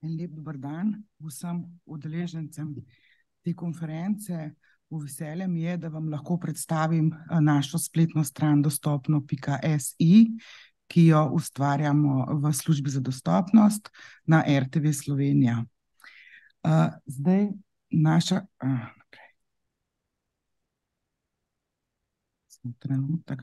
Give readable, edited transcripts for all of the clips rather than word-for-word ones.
En lep dober dan vsem udeležencem te konference. V veselje mi je, da vam lahko predstavim našo spletno stran dostopno.si, ki jo ustvarjamo v službi za dostopnost na RTV Slovenija. Zdaj naša... Trenutek,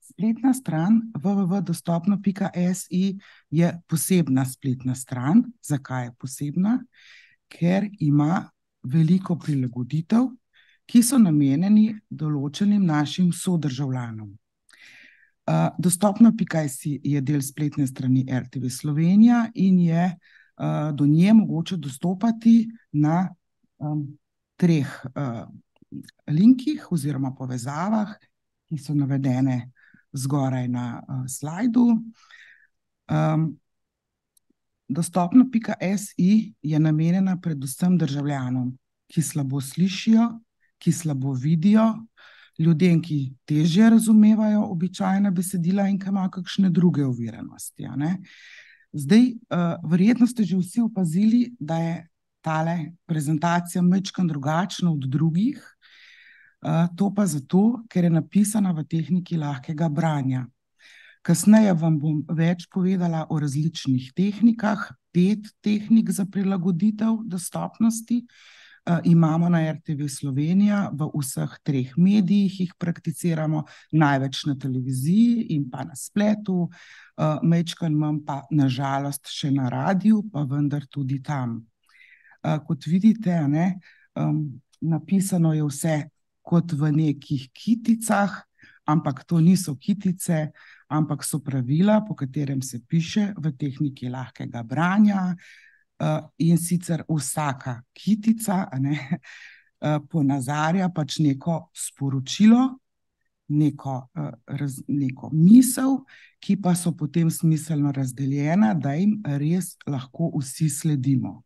spletna stran www.dostopno.si je posebna spletna stran. Zakaj je posebna? Ker ima veliko prilagoditev, ki so namenjeni določenim našim sodržavljanom. Dostopno.si je del spletne strani RTV Slovenija in je do nje mogoče dostopati na treh linkih oziroma povezavah, ki so navedene zgoraj na slajdu. Dostopno.si je namenjena predvsem državljanom, ki slabo slišijo, ki slabo vidijo, ljudem, ki težje razumevajo običajna besedila in ki imajo kakšne druge oviranosti. Zdaj, verjetno ste že vsi opazili, da je tale prezentacija majčkeno drugačna od drugih. To pa zato, ker je napisana v tehniki lahkega branja. Kasneje vam bom več povedala o različnih tehnikah. 5 tehnik za prilagoditev dostopnosti imamo na RTV Slovenija, v vseh 3 medijih jih prakticiramo, največ na televiziji in pa na spletu, majčkeno manj pa na žalost še na radiju, pa vendar tudi tam. Kot vidite, napisano je vse kot v nekih kiticah, ampak to niso kitice, ampak so pravila, po katerem se piše v tehniki lahkega branja, in sicer vsaka kitica ponazarja pač neko sporočilo, neko misel, ki pa so potem smiselno razdeljena, da jim res lahko vsi sledimo.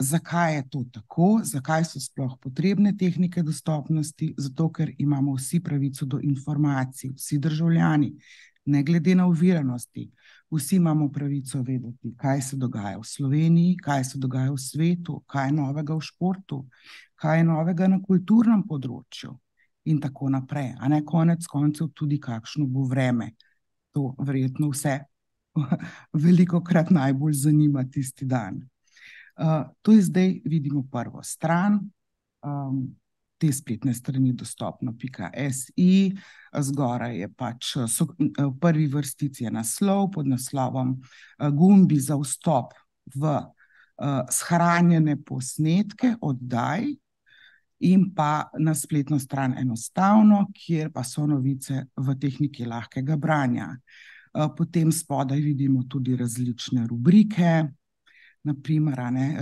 Zakaj je to tako? Zakaj so sploh potrebne tehnike dostopnosti? Zato, ker imamo vsi pravico do informacij, vsi državljani, ne glede na oviranosti. Vsi imamo pravico vedeti, kaj se dogaja v Sloveniji, kaj se dogaja v svetu, kaj je novega v športu, kaj je novega na kulturnem področju in tako naprej. Konec koncev tudi kakšno bo vreme. To verjetno vse velikokrat najbolj zanima tisti dan. To je zdaj, vidimo prvo stran te spletne strani dostopno.si. Zgoraj je pač, v prvi vrstici je naslov pod naslovom Gumbi za vstop v shranjene posnetke oddaj in pa na spletno stran enostavno, kjer pa so novice v tehniki lahkega branja. Potem spodaj vidimo tudi različne rubrike, naprimer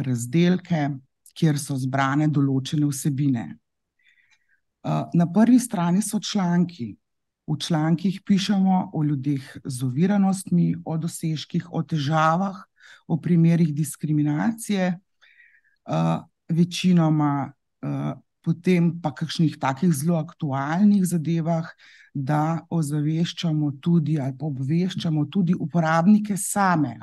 razdelke, kjer so zbrane določene vsebine. Na prvi strani so članki. V člankih pišemo o ljudeh z oviranostmi, o dosežkih, o težavah, o primerih diskriminacije, večinoma potem pa kakšnih takih zelo aktualnih zadevah, da ozaveščamo tudi ali pa obveščamo tudi uporabnike same,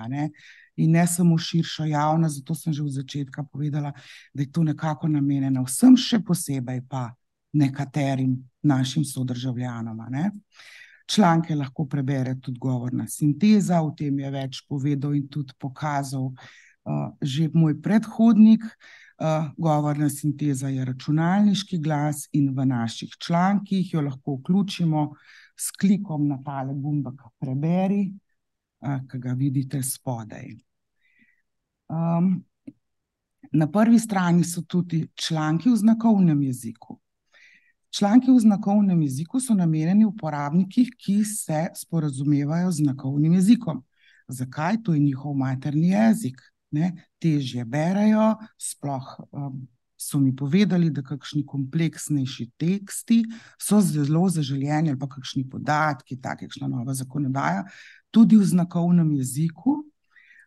in ne samo širšo javnost. Zato sem že od začetka povedala, da je to nekako namenjeno vsem, še posebej pa nekaterim našim sodržavljanom. Članke lahko prebere tudi govorna sinteza, o tem je več povedal in tudi pokazal že moj predhodnik. Govorna sinteza je računalniški glas in v naših člankih jo lahko vključimo s klikom na tale gumbek preberi, ki ga vidite spodaj. Na prvi strani so tudi članki v znakovnem jeziku. Članki v znakovnem jeziku so namenjeni uporabnikom, ki se sporazumevajo z znakovnim jezikom. Zakaj? To je njihov materni jezik. Težje berejo, sploh so mi povedali, da kakšni kompleksnejši teksti so zelo zaželeni ali pa kakšni podatki, takšna nova zakonodaja, tudi v znakovnem jeziku,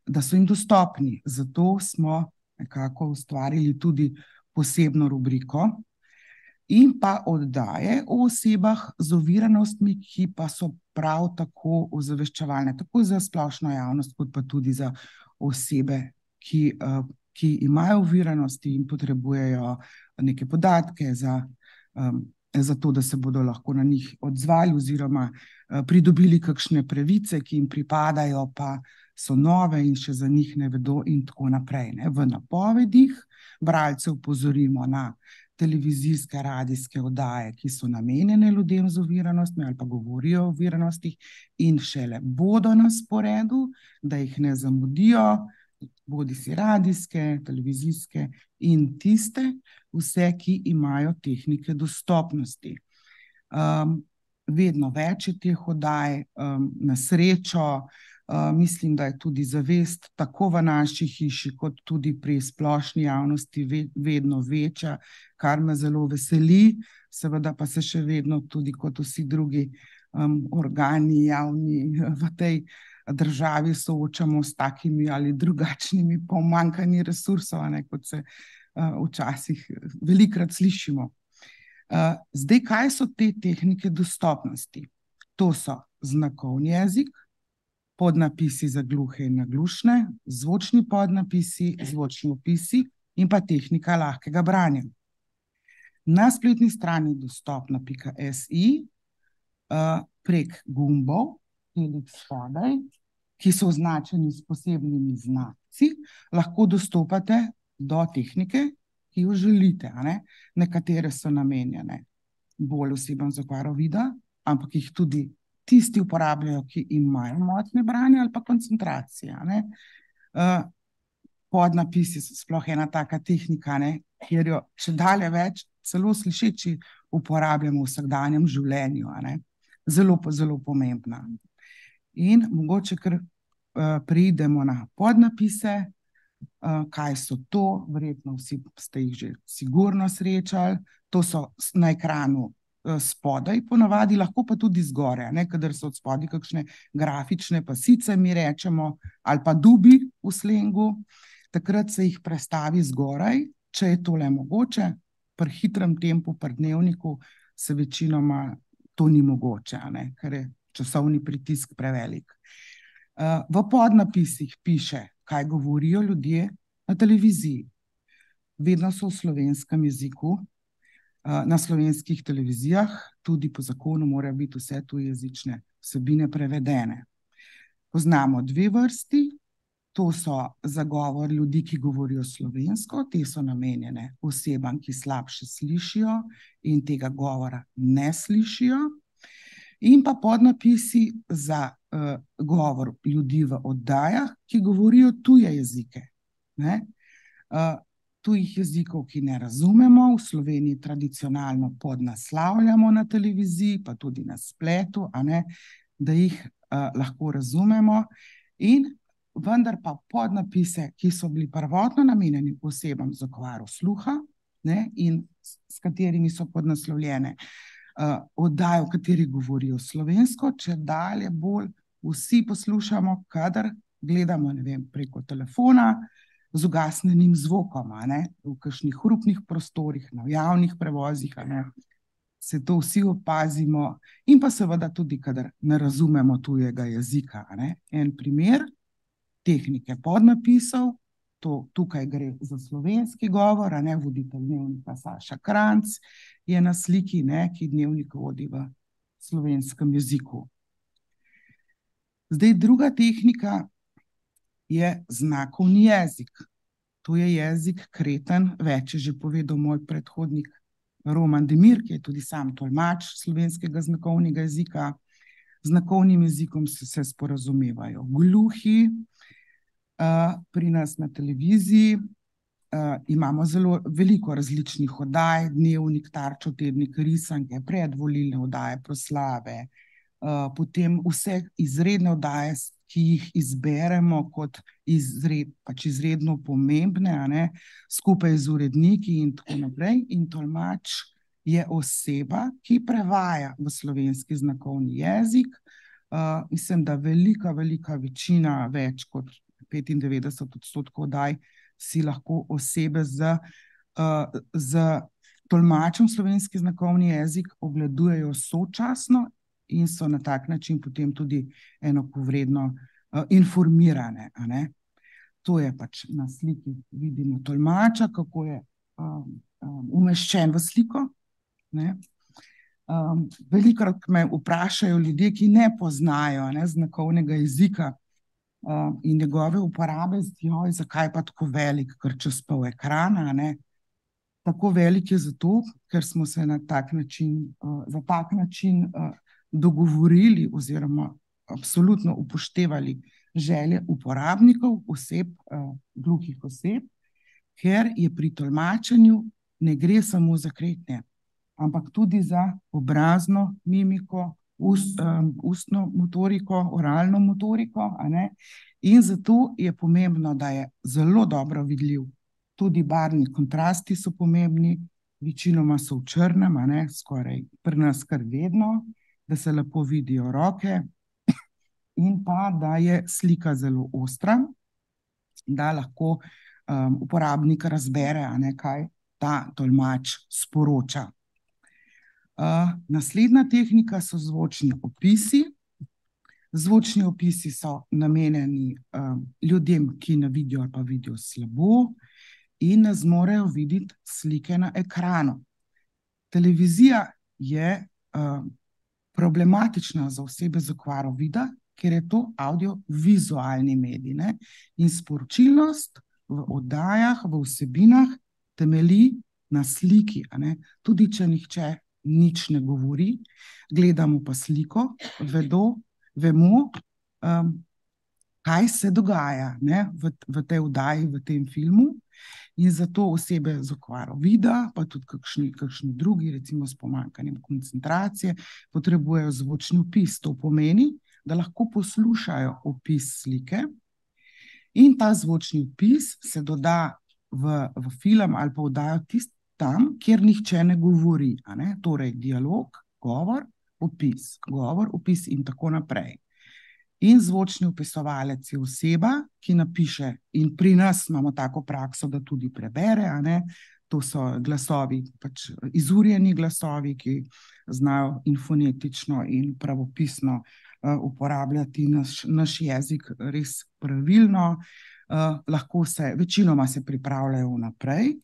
da so jim dostopni. Zato smo nekako ustvarili tudi posebno rubriko in pa oddaje o osebah z oviranostmi, ki pa so prav tako ozaveščevalne, tako za splošno javnost, kot pa tudi za osebe, ki imajo oviranosti in potrebujejo neke podatke za to, da se bodo lahko na njih odzvali oziroma pridobili kakšne pravice, ki jim pripadajo, pa so nove in še za njih ne vedo in tako naprej. V napovedih bralce opozorimo na televizijske, radijske oddaje, ki so namenjene ljudem z oviranostmi ali pa govorijo o oviranostih in šele bodo na sporedu, da jih ne zamudijo, bodisi radijske, televizijske in tiste, vse, ki imajo tehnike dostopnosti. Vedno več je teh oddaj, na srečo. Mislim, da je tudi zavest tako v naši hiši, kot tudi pri splošni javnosti vedno večja, kar me zelo veseli. Seveda pa se še vedno tudi kot vsi drugi organi javni v tej državi soočamo s takimi ali drugačnimi pomanjkanji resursov, kot se včasih velikokrat slišimo. Zdaj, kaj so te tehnike dostopnosti? To so znakovni jezik, podnapisi za gluhe in naglušne, zvočni podnapisi, zvočni opisi in pa tehnika lahkega branja. Na spletni strani dostopna.si prek gumbov, spodaj, ki so označeni s posebnimi znaki, lahko dostopate do tehnike, ki jo želite. Nekatere so namenjene bolj osebam z okvaro vida, ampak jih tudi tisti uporabljajo, ki imajo motnje branja ali pa koncentracije. Podnapisi so sploh ena taka tehnika, kjer jo čedalje več celo slišeči uporabljamo v vsakdanjem življenju. Zelo, zelo pomembna. In mogoče kar preidemo na podnapise. Kaj so to? Verjetno vsi ste jih že sigurno srečali. To so na ekranu spodaj ponavadi, lahko pa tudi zgoraj, kadar so od spodaj kakšne grafične pasice, mi rečemo, ali pa dubi v slengu, takrat se jih prestavi zgoraj, če je tole mogoče. Pri hitrem tempu, pri dnevniku se večinoma to ni mogoče, ker je časovni pritisk prevelik. V podnapisih piše, kaj govorijo ljudje na televiziji. Vedno so v slovenskem jeziku. Na slovenskih televizijah tudi po zakonu morajo biti vse tujejezične vsebine prevedene. Poznamo dve vrsti. To so za govor ljudi, ki govorijo slovensko. Te so namenjene osebam, ki slabše slišijo in tega govora ne slišijo. In pa podnapisi za govor ljudi v oddajah, ki govorijo tuje jezike. Tujih jezikov, ki ne razumemo, v Sloveniji tradicionalno podnaslavljamo na televiziji, pa tudi na spletu, da jih lahko razumemo. Vendar pa podnapise, ki so bili prvotno namenjeni osebam z okvaro sluha in s katerimi so podnaslovljene oddaje, v kateri govorijo slovensko, čedalje bolj vsi poslušamo, kadar gledamo, preko telefona, z ugasnjenim zvokom, v kakšnih hrupnih prostorih, na javnih prevozih, se to vsi opazimo, in pa seveda tudi, kadar ne razumemo tujega jezika. En primer tehnike podnapisov, tukaj gre za slovenski govor, voditelj dnevnika Saša Kranjc je na sliki, ki dnevnik vodi v slovenskem jeziku. Zdaj, druga tehnika je znakovni jezik. To je jezik kreten, več je že povedal moj predhodnik Roman Demir, ki je tudi sam tolmač slovenskega znakovnega jezika. Znakovnim jezikom se sporazumevajo gluhi. Pri nas na televiziji imamo zelo veliko različnih oddaj, dnevnik, Tarčo, tednik, risanke, predvolilne oddaje, proslave, potem vse izredne oddaje, ki jih izberemo kot izredno pomembne, skupaj z uredniki in tako naprej. In tolmač je oseba, ki prevaja v slovenski znakovni jezik. Mislim, da velika večina, več kot 95% oddaj, si lahko osebe z tolmačem slovenski znakovni jezik ogledujejo sočasno in so na tak način potem tudi enakovredno informirane. A ne? To je pač na sliki, vidimo tolmača, kako je umeščen v sliko. Ne? Velikokrat me vprašajo ljudje, ki ne poznajo znakovnega jezika in njegove uporabe, zdijo, zakaj pa tako velik, ker čez pol ekrana. Ne? Tako velik je zato, ker smo se na tak način, za tak način dogovorili oziroma absolutno upoštevali želje uporabnikov, oseb, gluhih oseb, ker je pri tolmačenju ne gre samo za kretnje, ampak tudi za obrazno mimiko, ustno motoriko, oralno motoriko, a ne? In zato je pomembno, da je zelo dobro vidljiv. Tudi barvni kontrasti so pomembni, večinoma so v črnem, a ne? Skoraj pri nas kar vedno, da se lepo vidijo roke in pa, da je slika zelo ostra, da lahko uporabnik razbere, a ne, kaj ta tolmač sporoča. Naslednja tehnika so zvočni opisi. Zvočni opisi so namenjeni ljudem, ki ne vidijo ali pa vidijo slabo in ne zmorejo videti slike na ekranu. Televizija je problematična za osebe z okvaro vida, ker je to audiovizualni medij, ne? In sporočilnost v oddajah, v vsebinah temelji na sliki, a ne? Tudi če nihče nič ne govori, gledamo pa sliko, vemo, kaj se dogaja, ne? V tej oddaji, v tem filmu. In zato osebe z okvaro vida, pa tudi kakšni drugi, recimo s pomanjkanjem koncentracije, potrebujejo zvočni opis. To pomeni, da lahko poslušajo opis slike in ta zvočni opis se doda v film ali pa oddajo tam, kjer nihče ne govori, a ne? Torej dialog, govor, opis in tako naprej. In zvočni opisovalec je oseba, ki napiše, in pri nas imamo tako prakso, da tudi prebere, a ne? To so glasovi, pač izurjeni glasovi, ki znajo in fonetično in pravopisno uporabljati naš jezik res pravilno. Večinoma se pripravljajo vnaprej.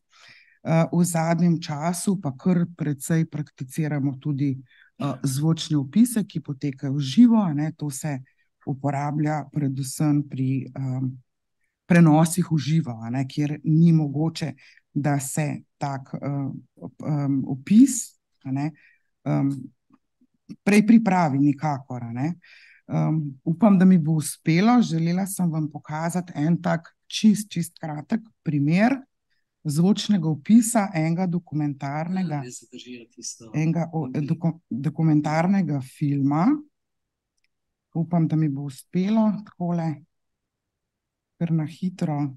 V zadnjem času pa kar precej prakticiramo tudi zvočne opise, ki potekajo v živo, a ne? To se uporablja predvsem pri prenosih v živo, a ne? Kjer ni mogoče, da se tak opis, a ne, prej pripravi nikakor, a ne. Upam, da mi bo uspelo. Želela sem vam pokazati en tak čist kratek primer zvočnega opisa enega dokumentarnega filma. Upam, da mi bo uspelo takole, kar na hitro.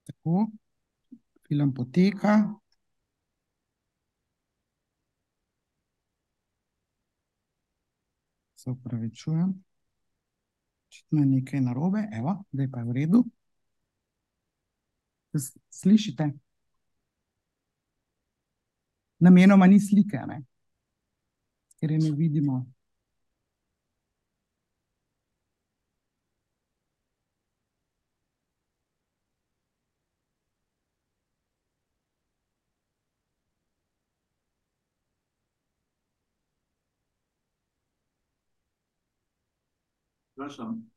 Tako, film poteka. Se opravičujem. Očitno je nekaj narobe. Evo, zdaj pa je v redu. Slišite? Namenoma ni slike, ne? Ker je ne vidimo. Prosim.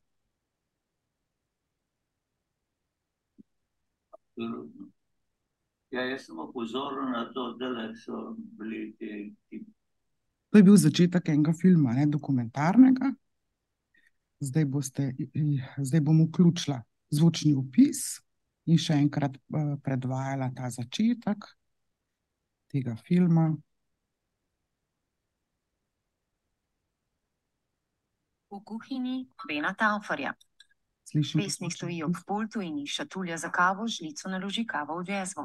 Ja, jaz sem opozoril na to, da so bili ti... To je bil začetek enega filma, ne, dokumentarnega. Zdaj bom vključila zvočni opis in še enkrat predvajala ta začetek tega filma. V kuhinji Bena Tauferja. Pesnik stoji ob pultu in iz šatulja za kavo z žlico naloži kavo v džezvo.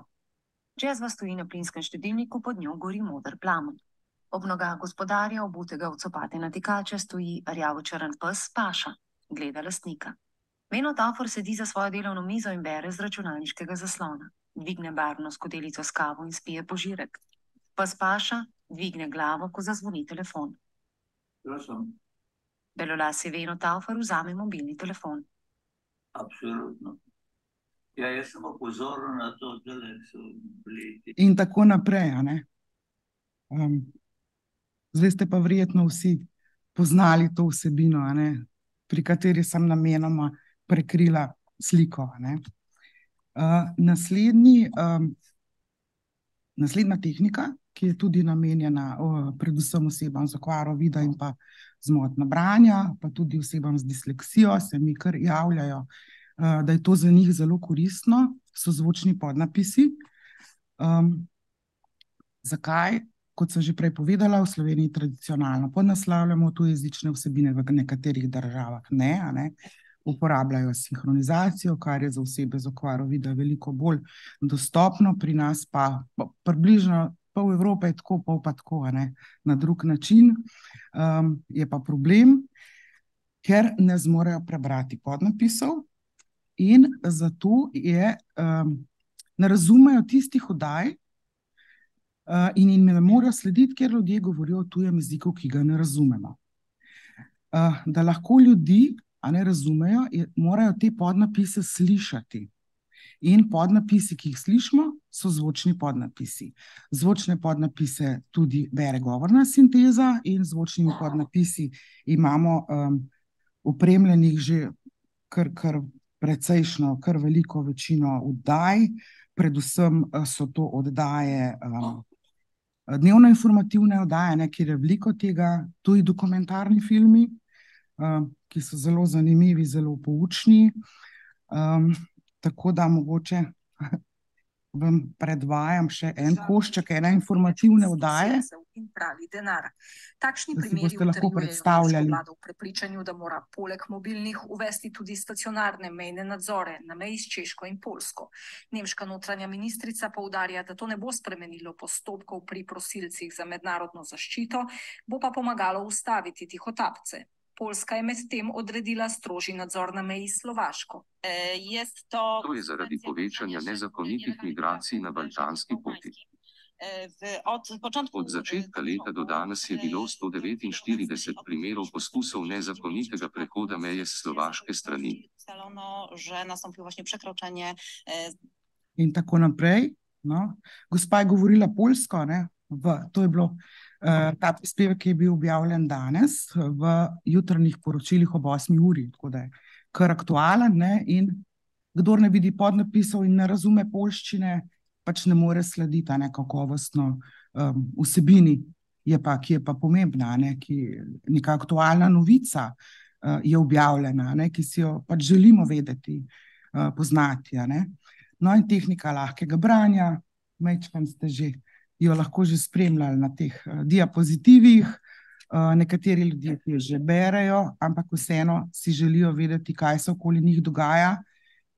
Džezva stoji na plinskem štedilniku, pod njo gori moder plamen. Ob nogah gospodarja, obutega v copate natikače, stoji rjavo-črn pes Paša, gleda lastnika. Beno Taufer sedi za svojo delovno mizo in bere z računalniškega zaslona. dvigne barvno skodelico s kavo in spije požirek. Pes Paša dvigne glavo, ko zazvoni telefon. Belolasi Veno Taufer vzame mobilni telefon. Absolutno. Ja, jaz sem opozoril na to, da so bili. In tako naprej, a ne. Zdaj ste pa verjetno vsi poznali to vsebino, a ne, pri kateri sem namenoma prekrila sliko, a ne. Naslednja tehnika, ki je tudi namenjena predvsem osebam z okvaro vida in pa z motnjo branja, pa tudi osebam z disleksijo, se mi kar javljajo, da je to za njih zelo koristno, so zvočni podnapisi. Zakaj? Kot sem že prej povedala, v Sloveniji tradicionalno podnaslavljamo tujejezične vsebine, v nekaterih državah ne, a ne. Uporabljajo sinhronizacijo, kar je za osebe z okvaro vida veliko bolj dostopno, pri nas pa približno pol Evrope je tako, pol pa tako, a ne, na drug način. Je pa problem, ker ne zmorejo prebrati podnapisov in zato ne razumejo tistih oddaj in jim ne morejo slediti, ker ljudje govorijo o tujem jeziku, ki ga ne razumemo. Da lahko ljudi ne razumejo, morajo te podnapise slišati. In podnapisi, ki jih slišimo, so zvočni podnapisi. Zvočne podnapise tudi bere govorna sinteza in zvočnimi podnapisi imamo opremljenih že kar precejšno, kar veliko večino oddaj. Predvsem so to oddaje, dnevno-informativne oddaje, kjer je veliko tega, tudi dokumentarni filmi, ki so zelo zanimivi, zelo poučni. Tako da mogoče vam predvajam še en košček ene informativne oddaje, Takšni da si primeri boste lahko utrjujejo predstavljali. nemško vlado v prepričanju, da mora poleg mobilnih uvesti tudi stacionarne mejne nadzore na meji s Češko in Poljsko. Nemška notranja ministrica poudarja, da to ne bo spremenilo postopkov pri prosilcih za mednarodno zaščito, bo pa pomagalo ustaviti tihotapce. Poljska je medtem odredila strožji nadzor na meji s Slovaško. To je zaradi povečanja nezakonitih migracij na balkanski poti. Od začetka leta do danes je bilo 149 primerov poskusov nezakonitega prehoda meje s slovaške strani. In tako naprej. No. Gospa je govorila poljsko, ne? To je bilo, ta prispevek je bil objavljen danes v jutranjih poročilih ob 8. uri, tako da je kar aktualen, ne? In kdor ne vidi podnapisov in ne razume poljščine, pač ne more slediti kakovostno vsebini, ki je pa pomembna, ne? Neka aktualna novica je objavljena, ne? Ki si jo pač želimo vedeti, poznati, ne? No, in tehnika lahkega branja, majčkeno ste jo lahko že spremljali na teh diapozitivih. Nekateri ljudje jo že berejo, ampak vseeno si želijo vedeti, kaj se okoli njih dogaja.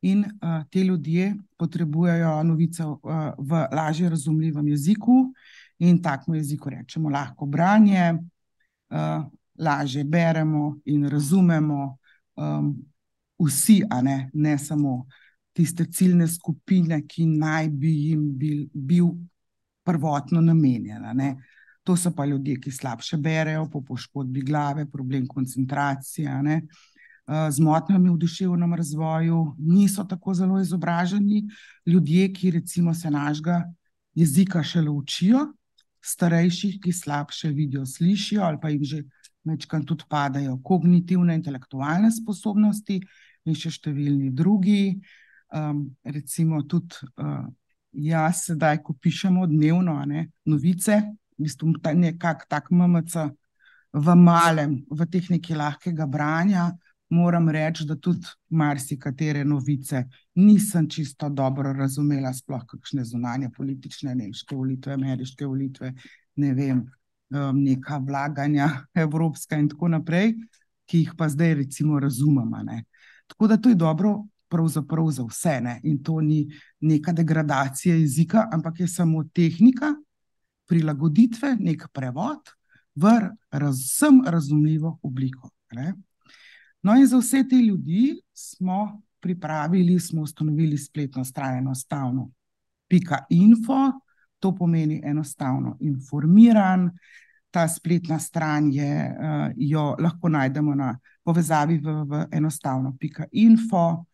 In te ljudje potrebujejo novice v lažje razumljivem jeziku in takemu jeziku rečemo lahko branje, lažje beremo in razumemo vsi, a ne samo tiste ciljne skupine, ki naj bi jim bil prvotno namenjena, ne. To so pa ljudje, ki slabše berejo, po poškodbi glave, problem koncentracije, ne. Z motnjami v duševnem razvoju, niso tako zelo izobraženi ljudje, ki recimo se našega jezika šele učijo, starejših, ki slabše vidijo, slišijo ali pa jim že majčkeno tudi padajo kognitivne, intelektualne sposobnosti in še številni drugi. Recimo tudi jaz sedaj, ko pišemo dnevno, novice, v bistvu nekako tak MMC v malem, v tehniki lahkega branja, moram reči, da tudi marsikatere novice nisem čisto dobro razumela, sploh kakšne zunanje politične, nemške volitve, ameriške volitve, ne vem, neka vlaganja evropska in tako naprej, ki jih pa zdaj recimo razumem, ne. Tako da to je dobro pravzaprav za vse, ne, in to ni neka degradacija jezika, ampak je samo tehnika prilagoditve, nek prevod v vsem razumljivo obliko, ne. No, in za vse te ljudi smo ustanovili spletno stran enostavno .info, to pomeni enostavno informiran. Ta spletna stran jo lahko najdemo na povezavi www.enostavno.info,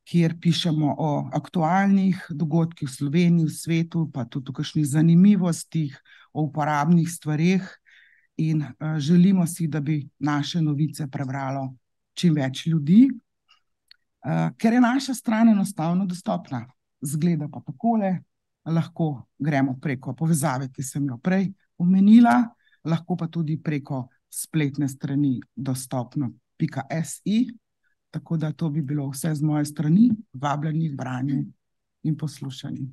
kjer pišemo o aktualnih dogodkih v Sloveniji, v svetu, pa tudi o kakšnih zanimivostih, o uporabnih stvareh in želimo si, da bi naše novice prebralo čim več ljudi, ker je naša stran enostavno dostopna. Zgleda pa takole, lahko gremo preko povezave, ki sem jo prej omenila, lahko pa tudi preko spletne strani dostopno.si, tako da to bi bilo vse z moje strani, vabljeni k branju in poslušanju.